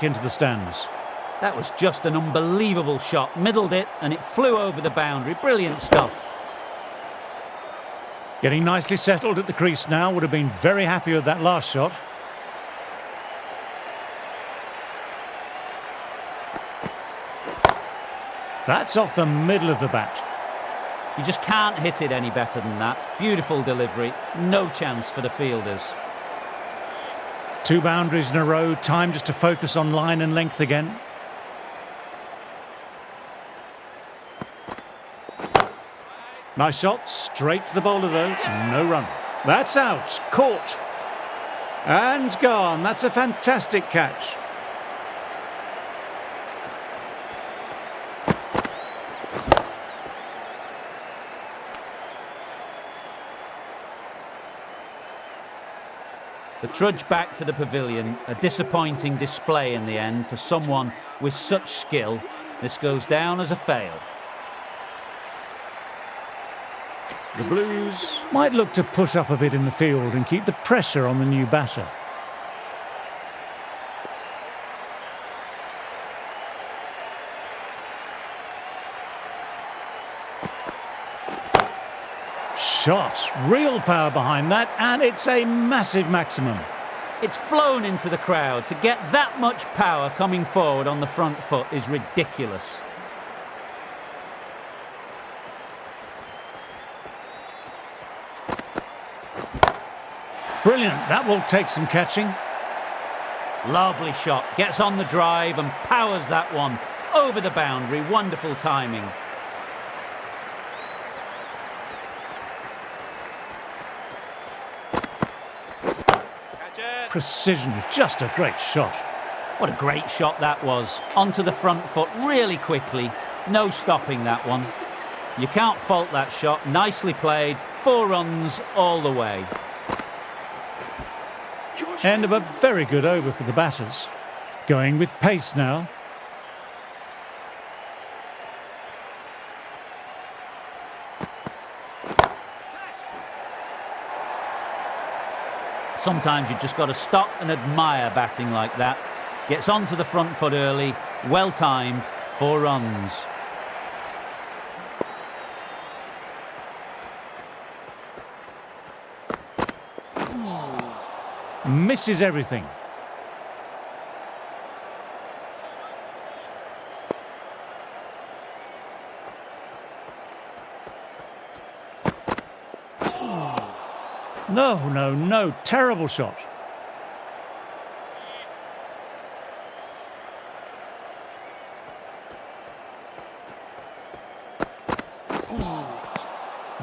into the stands. That was just an unbelievable shot. Middled it and it flew over the boundary. Brilliant stuff. Getting nicely settled at the crease now. Would have been very happy with that last shot. That's off the middle of the bat. You just can't hit it any better than that. Beautiful delivery. No chance for the fielders. 2 boundaries in a row. Time just to focus on line and length again. Nice shot. Straight to the bowler though. No run. That's out. Caught. And gone. That's a fantastic catch. The trudge back to the pavilion, a disappointing display in the end for someone with such skill. This goes down as a fail. The Blues might look to push up a bit in the field and keep the pressure on the new batter. Shot, real power behind that, and it's a massive maximum. It's flown into the crowd. To get that much power coming forward on the front foot is ridiculous. Brilliant, that will take some catching. Lovely shot, gets on the drive and powers that one over the boundary. Wonderful timing. Precision, just a great shot. What a great shot that was. Onto the front foot really quickly. No stopping that one. You can't fault that shot. Nicely played. 4 runs all the way. End of a very good over for the batters. Going with pace now. Sometimes you've just got to stop and admire batting like that. Gets onto the front foot early. Well timed. 4 runs. Misses everything. No, terrible shot.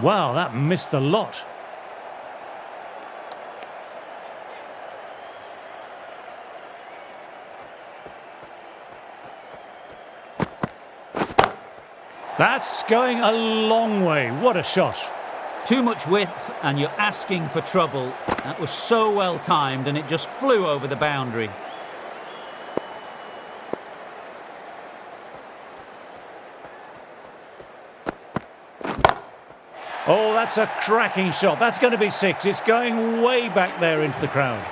Wow, that missed a lot. That's going a long way. What a shot. Too much width and you're asking for trouble. That was so well timed and it just flew over the boundary. Oh, that's a cracking shot. That's going to be 6. It's going way back there into the crowd.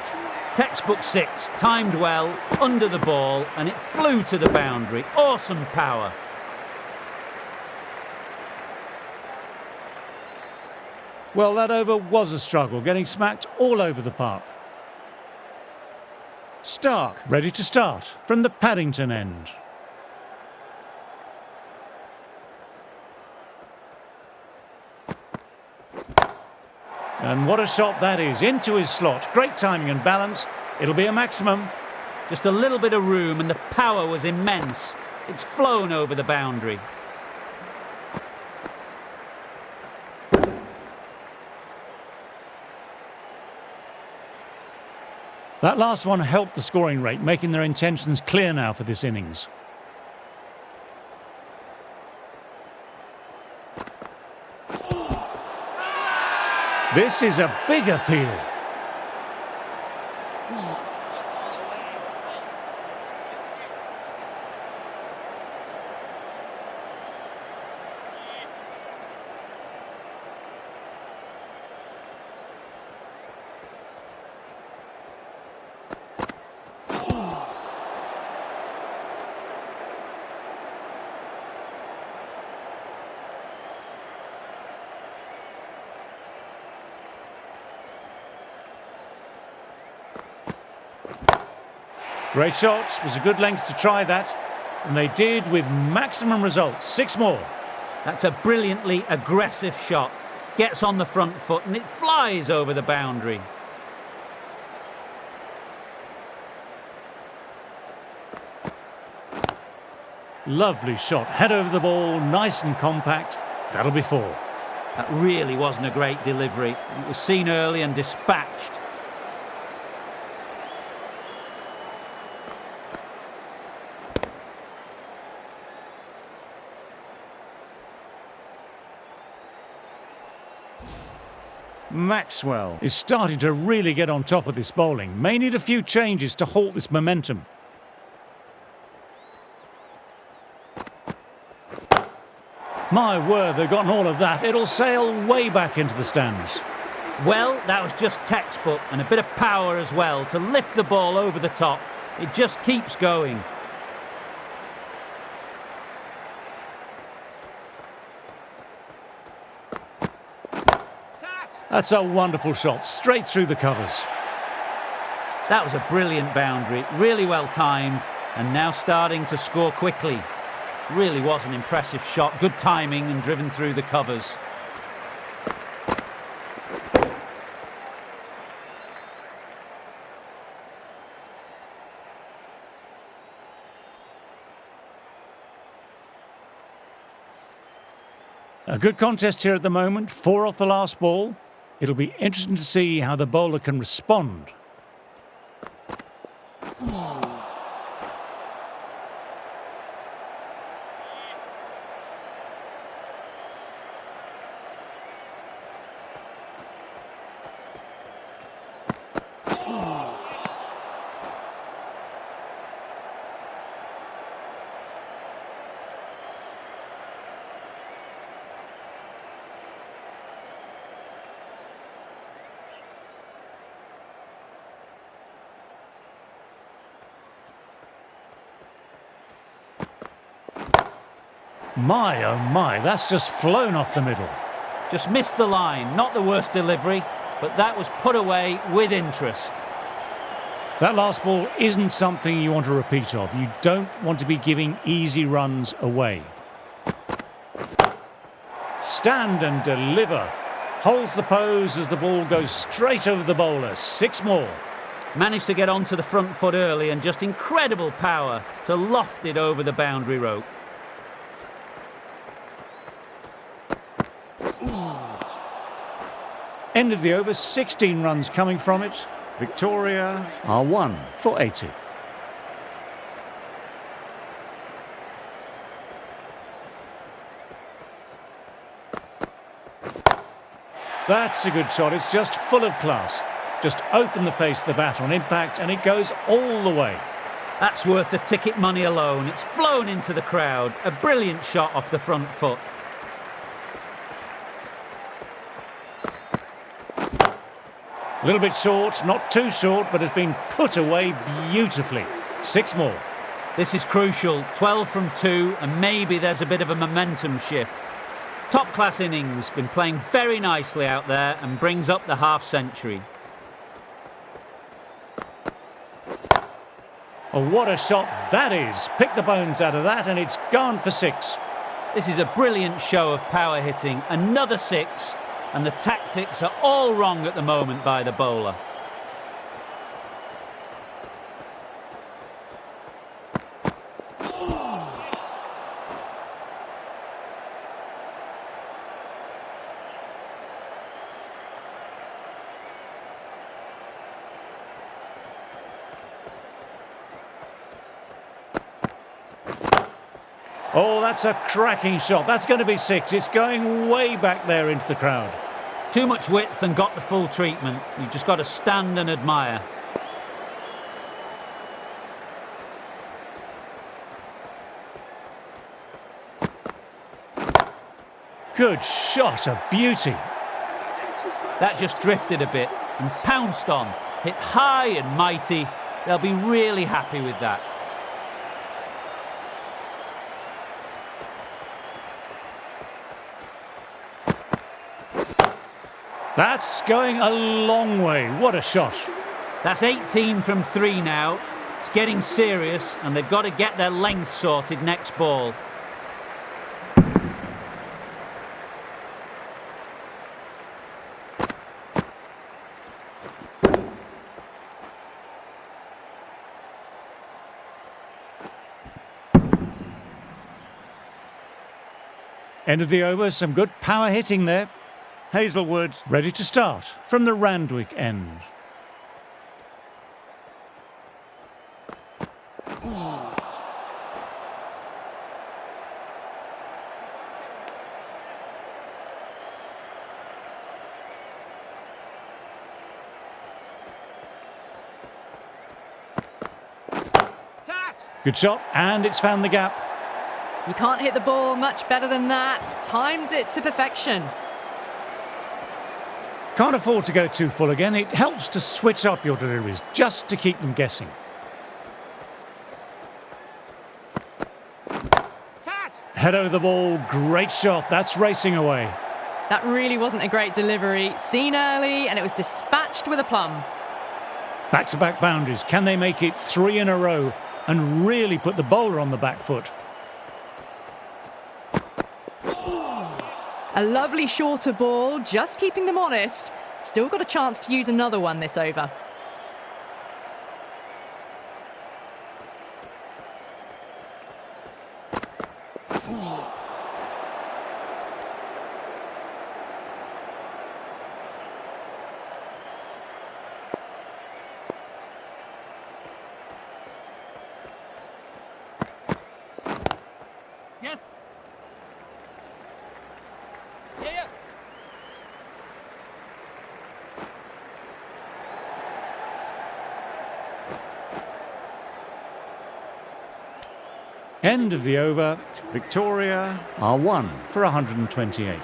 Textbook 6, timed well, under the ball, and it flew to the boundary. Awesome power. Well, that over was a struggle, getting smacked all over the park. Stark, ready to start from the Paddington end. And what a shot that is, into his slot. Great timing and balance. It'll be a maximum. Just a little bit of room and the power was immense. It's flown over the boundary. That last one helped the scoring rate, making their intentions clear now for this innings. This is a big appeal. Great shot. It was a good length to try that. And they did with maximum results. 6 more. That's a brilliantly aggressive shot. Gets on the front foot and it flies over the boundary. Lovely shot. Head over the ball, nice and compact. That'll be 4. That really wasn't a great delivery. It was seen early and dispatched. Maxwell is starting to really get on top of this bowling. May need a few changes to halt this momentum. My word, they've gotten all of that. It'll sail way back into the stands. Well, that was just textbook, and a bit of power as well to lift the ball over the top. It just keeps going. That's a wonderful shot, straight through the covers. That was a brilliant boundary, really well timed, and now starting to score quickly. Really was an impressive shot, good timing and driven through the covers. A good contest here at the moment, 4 off the last ball. It'll be interesting to see how the bowler can respond. My, oh my, that's just flown off the middle. Just missed the line, not the worst delivery, but that was put away with interest. That last ball isn't something you want to repeat of. You don't want to be giving easy runs away. Stand and deliver. Holds the pose as the ball goes straight over the bowler. 6 more. Managed to get onto the front foot early and just incredible power to loft it over the boundary rope. End of the over, 16 runs coming from it. Victoria are 1 for 80. That's a good shot. It's just full of class. Just open the face of the bat on impact and it goes all the way. That's worth the ticket money alone. It's flown into the crowd. A brilliant shot off the front foot. A little bit short, not too short, but has been put away beautifully. 6 more. This is crucial. 12 from 2, and maybe there's a bit of a momentum shift. Top-class innings, been playing very nicely out there and brings up the half-century. Oh, what a shot that is. Pick the bones out of that and it's gone for 6. This is a brilliant show of power hitting. Another 6. And the tactics are all wrong at the moment by the bowler. Oh, that's a cracking shot. That's going to be 6. It's going way back there into the crowd. Too much width and got the full treatment. You've just got to stand and admire. Good shot, a beauty. That just drifted a bit and pounced on. Hit high and mighty. They'll be really happy with that. That's going a long way. What a shot. That's 18 from 3 now. It's getting serious, and they've got to get their length sorted next ball. End of the over, some good power hitting there. Hazelwood ready to start from the Randwick end. Good shot, and it's found the gap. You can't hit the ball much better than that. Timed it to perfection. Can't afford to go too full again. It helps to switch up your deliveries, just to keep them guessing. Head over the ball, great shot. That's racing away. That really wasn't a great delivery. Seen early, and it was dispatched with aplomb. Back-to-back boundaries. Can they make it 3 in a row and really put the bowler on the back foot? A lovely shorter ball, just keeping them honest. Still got a chance to use another one this over. Yes. Yeah. End of the over. Victoria are 1 for 128.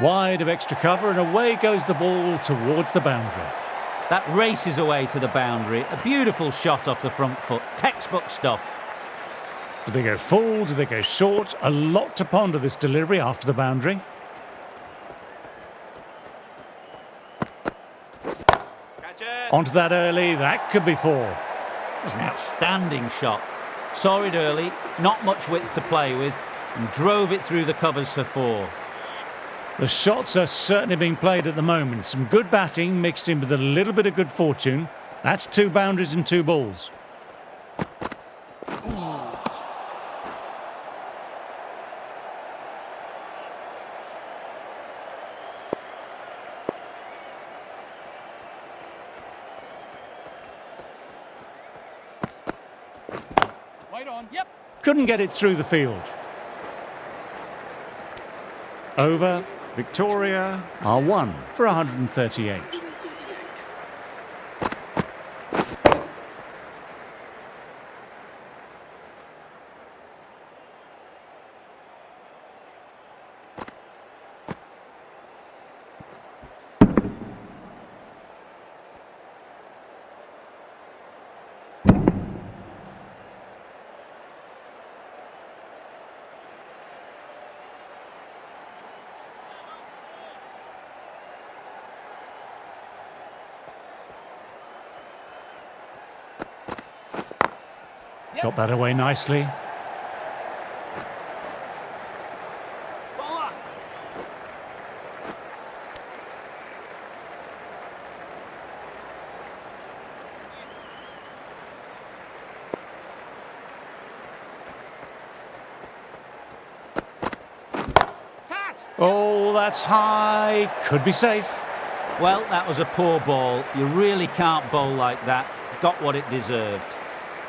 Wide of extra cover, and away goes the ball towards the boundary. That races away to the boundary. A beautiful shot off the front foot. Textbook stuff. Do they go full? Do they go short? A lot to ponder this delivery after the boundary. Onto that early. That could be 4. It was an outstanding shot. Saw it early, not much width to play with, and drove it through the covers for 4. The shots are certainly being played at the moment. Some good batting mixed in with a little bit of good fortune. That's 2 boundaries and 2 balls. Wide on. Yep. Couldn't get it through the field. Over. Victoria are 1 for 138. Got that away nicely. Oh, that's high. Could be safe. Well, that was a poor ball. You really can't bowl like that. Got what it deserved.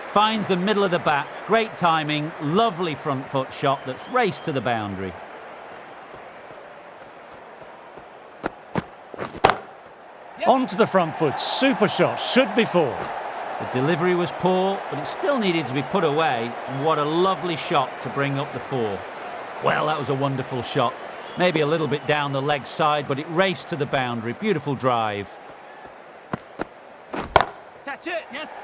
Finds the middle of the bat. Great timing. Lovely front foot shot that's raced to the boundary. Onto the front foot. Super shot. Should be four. The delivery was poor, but it still needed to be put away. And what a lovely shot to bring up the four. Well, that was a wonderful shot. Maybe a little bit down the leg side, but it raced to the boundary. Beautiful drive. That's it, yes.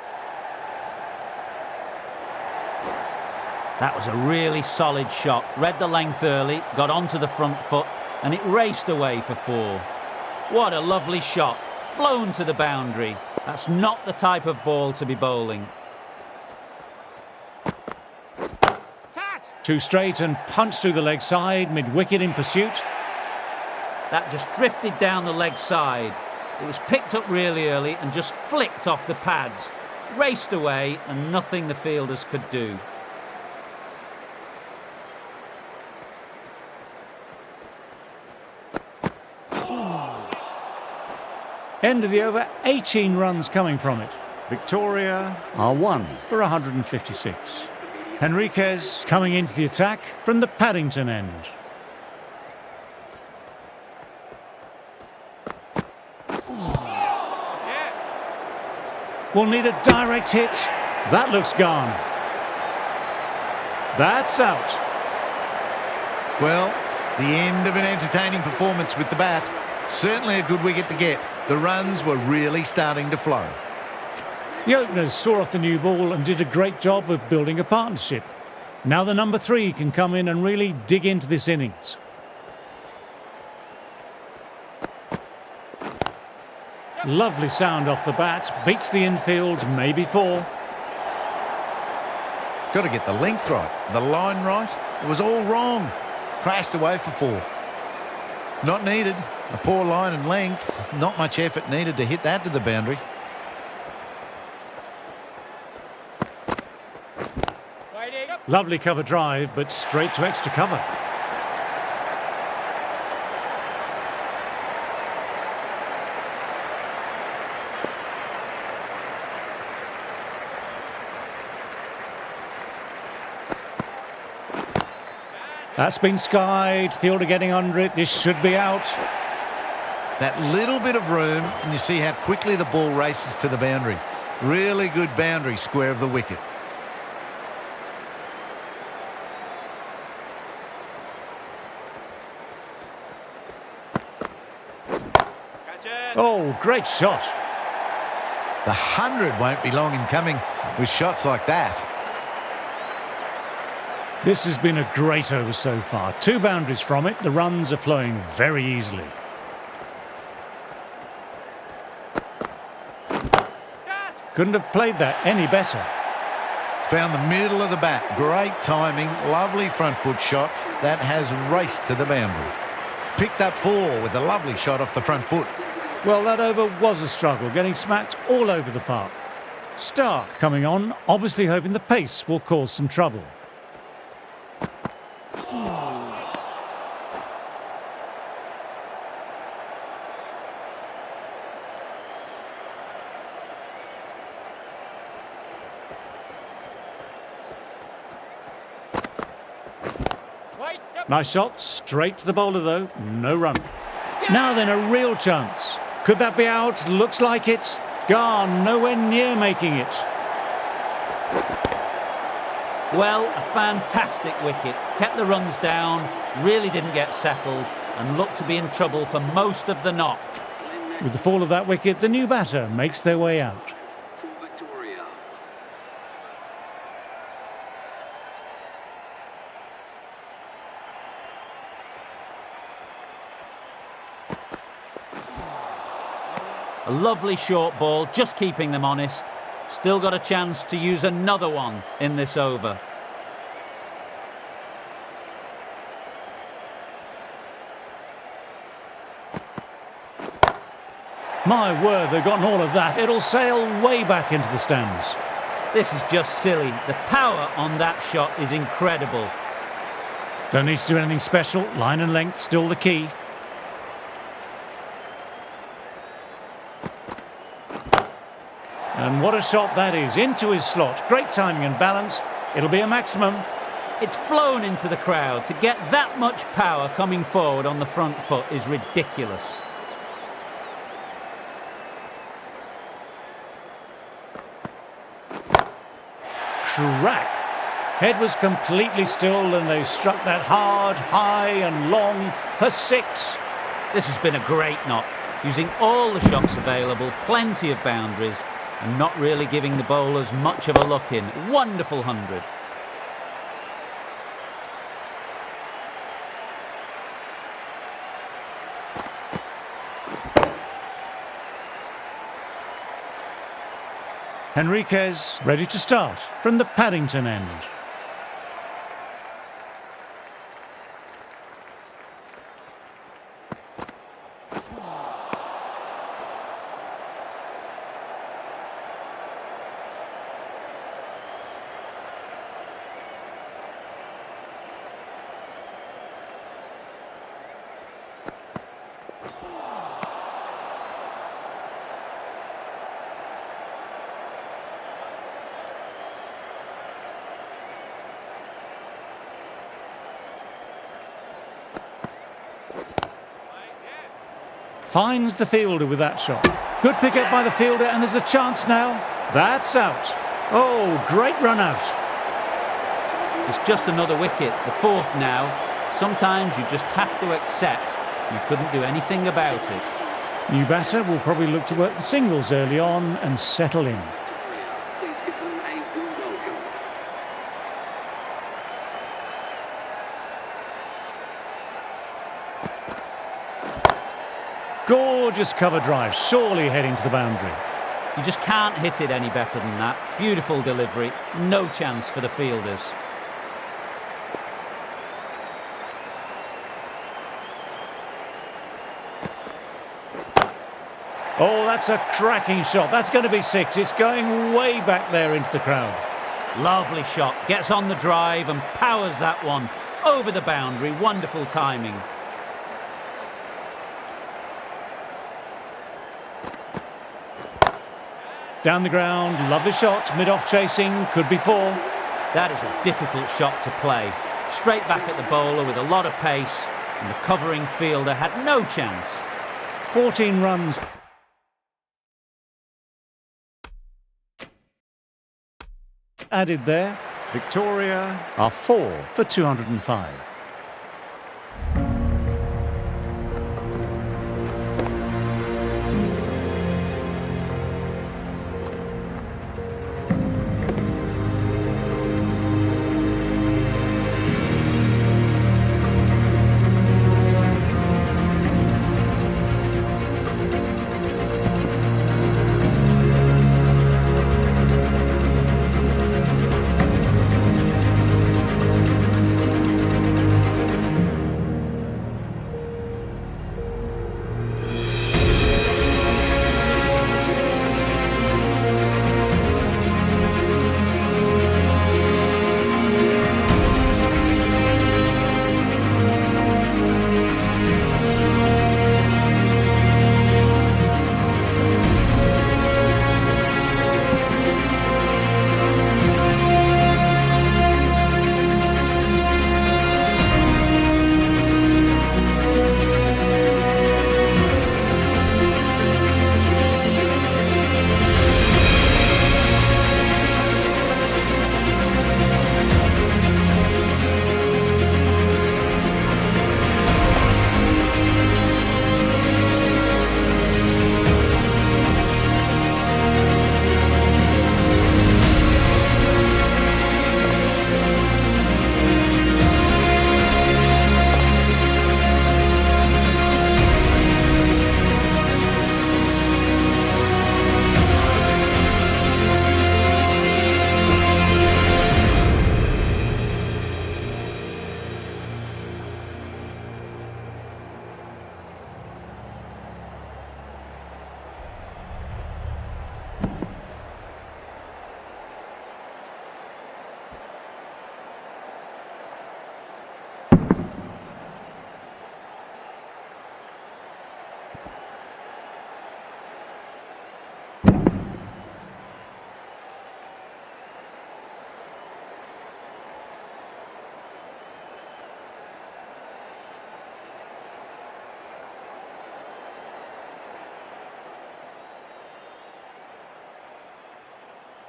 That was a really solid shot. Read the length early, got onto the front foot, and it raced away for four. What a lovely shot. Flown to the boundary. That's not the type of ball to be bowling. Too straight and punched through the leg side, mid-wicket in pursuit. That just drifted down the leg side. It was picked up really early and just flicked off the pads. Raced away and nothing the fielders could do. End of the over, 18 runs coming from it. Victoria are 1 for 156. Henriquez coming into the attack from the Paddington end. Will need a direct hit. That looks gone. That's out. Well, the end of an entertaining performance with the bat. Certainly a good wicket to get. The runs were really starting to flow. The openers saw off the new ball and did a great job of building a partnership. Now the number 3 can come in and really dig into this innings. Lovely sound off the bat, beats the infield, maybe 4. Got to get the length right, the line right. It was all wrong. Crashed away for 4. Not needed. A poor line and length. Not much effort needed to hit that to the boundary. Lovely cover drive, but straight to extra cover. That's been skied. Fielder getting under it. This should be out. That little bit of room, and you see how quickly the ball races to the boundary. Really good boundary square of the wicket. Oh, great shot. The 100 won't be long in coming with shots like that. This has been a great over so far. 2 boundaries from it. The runs are flowing very easily. Couldn't have played that any better. Found the middle of the bat. Great timing. Lovely front foot shot. That has raced to the boundary. Picked up 4 with a lovely shot off the front foot. Well, that over was a struggle, getting smacked all over the park. Stark coming on, obviously hoping the pace will cause some trouble. Nice shot, straight to the bowler though, no run. Now then, a real chance. Could that be out? Looks like it. Gone, nowhere near making it. Well, a fantastic wicket. Kept the runs down, really didn't get settled, and looked to be in trouble for most of the knock. With the fall of that wicket, the new batter makes their way out. A lovely short ball, just keeping them honest. Still got a chance to use another one in this over. My word, they've gotten all of that. It'll sail way back into the stands. This is just silly. The power on that shot is incredible. Don't need to do anything special. Line and length still the key. And what a shot that is. Into his slot. Great timing and balance. It'll be a maximum. It's flown into the crowd. To get that much power coming forward on the front foot is ridiculous. Crack. Head was completely still and they struck that hard, high and long for 6. This has been a great knock, using all the shots available, plenty of boundaries, and not really giving the bowlers much of a look in. Wonderful 100. Henriquez ready to start from the Paddington end. Finds the fielder with that shot. Good pick up by the fielder, and there's a chance now. That's out. Oh, great run out. It's just another wicket, the 4th now. Sometimes you just have to accept you couldn't do anything about it. New batter will probably look to work the singles early on and settle in. Gorgeous cover drive, surely heading to the boundary. You just can't hit it any better than that. Beautiful delivery, no chance for the fielders. Oh, that's a cracking shot. That's going to be 6. It's going way back there into the crowd. Lovely shot, gets on the drive and powers that one over the boundary. Wonderful timing. Down the ground, lovely shot, mid-off chasing, could be 4. That is a difficult shot to play. Straight back at the bowler with a lot of pace, and the covering fielder had no chance. 14 runs. Added there, Victoria are 4 for 205.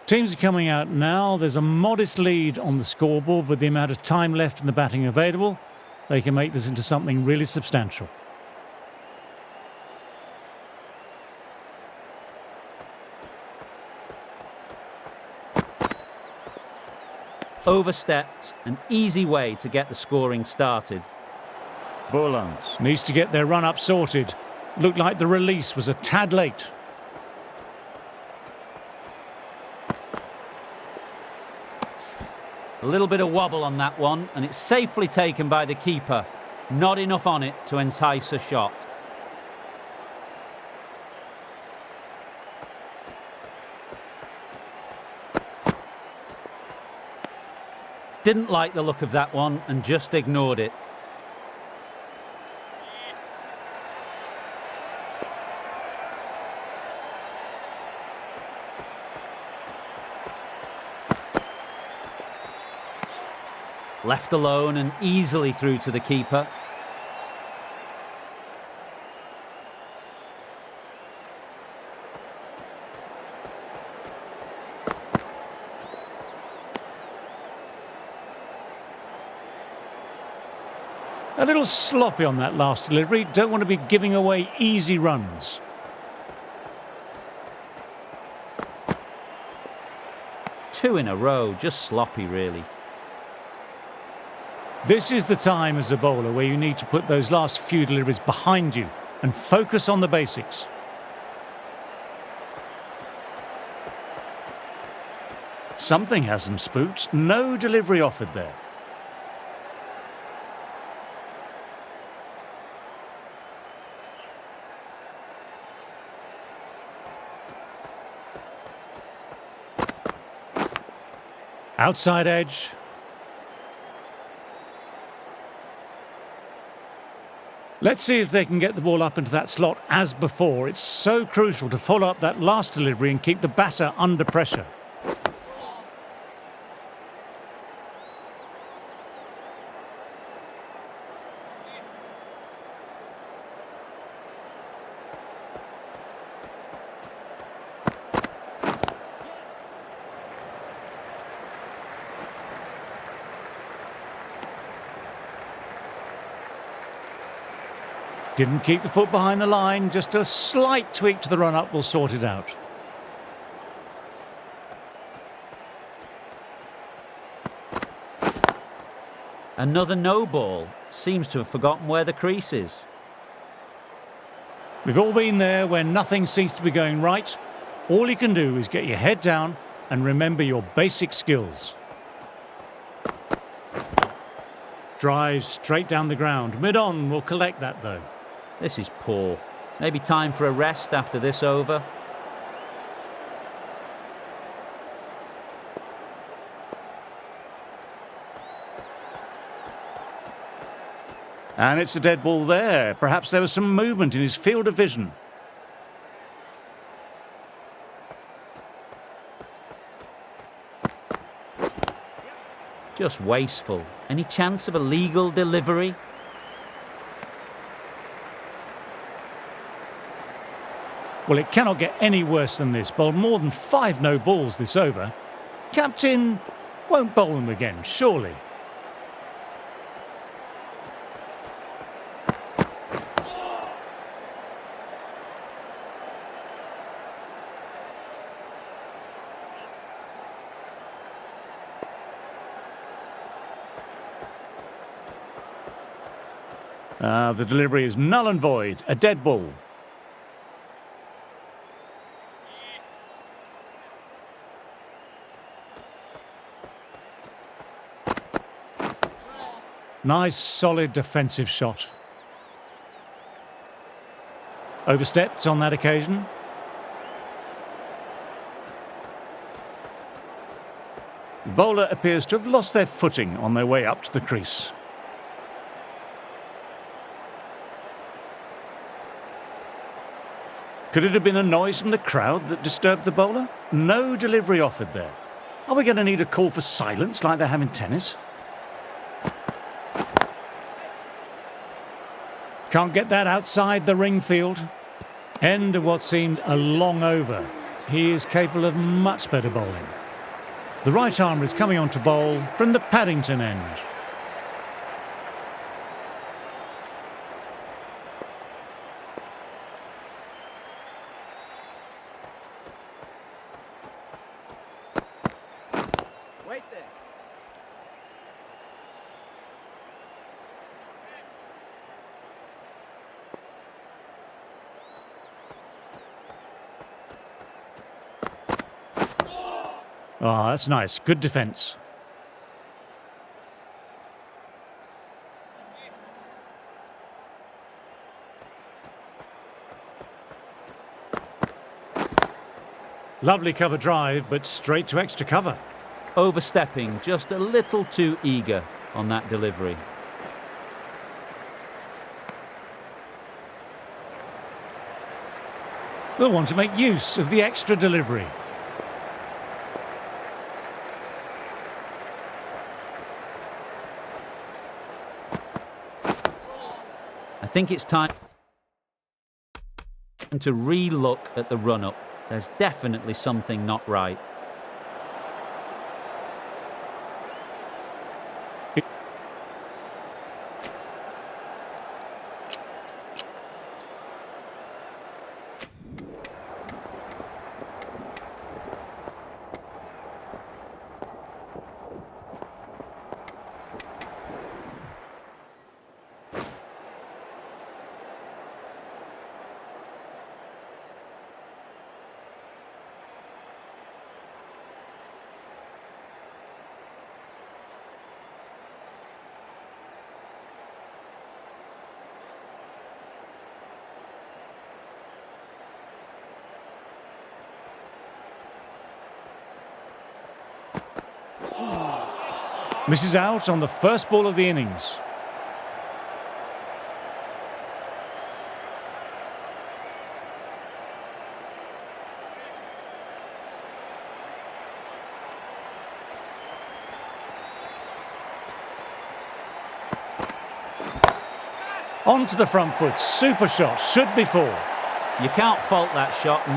Teams are coming out now. There's a modest lead on the scoreboard with the amount of time left in the batting available. They can make this into something really substantial. Overstepped, an easy way to get the scoring started. Boland needs to get their run-up sorted. Looked like the release was a tad late. A little bit of wobble on that one, and it's safely taken by the keeper. Not enough on it to entice a shot. Didn't like the look of that one and just ignored it. Left alone and easily through to the keeper. A little sloppy on that last delivery. Don't want to be giving away easy runs. Two in a row, just sloppy really. This is the time as a bowler where you need to put those last few deliveries behind you and focus on the basics. Something has them spooked. No delivery offered there. Outside edge. Let's see if they can get the ball up into that slot as before. It's so crucial to follow up that last delivery and keep the batter under pressure. Didn't keep the foot behind the line, just a slight tweak to the run-up will sort it out. Another no ball. Seems to have forgotten where the crease is. We've all been there when nothing seems to be going right. All you can do is get your head down and remember your basic skills. Drive straight down the ground. Mid-on will collect that though. This is poor. Maybe time for a rest after this over. And it's a dead ball there. Perhaps there was some movement in his field of vision. Just wasteful. Any chance of a legal delivery? Well, it cannot get any worse than this. Bowled more than 5 no balls this over. Captain won't bowl them again, surely. The delivery is null and void, a dead ball. Nice, solid defensive shot. Overstepped on that occasion. The bowler appears to have lost their footing on their way up to the crease. Could it have been a noise from the crowd that disturbed the bowler? No delivery offered there. Are we going to need a call for silence like they have in tennis? Can't get that outside the ring field. End of what seemed a long over. He is capable of much better bowling. The right arm is coming on to bowl from the Paddington end. Wait there. Oh, that's nice. Good defence. Lovely cover drive, but straight to extra cover. Overstepping, just a little too eager on that delivery. They'll want to make use of the extra delivery. I think it's time to re-look at the run-up. There's definitely something not right. Misses out on the first ball of the innings. On to the front foot. Super shot. Should be four. You can't fault that shot.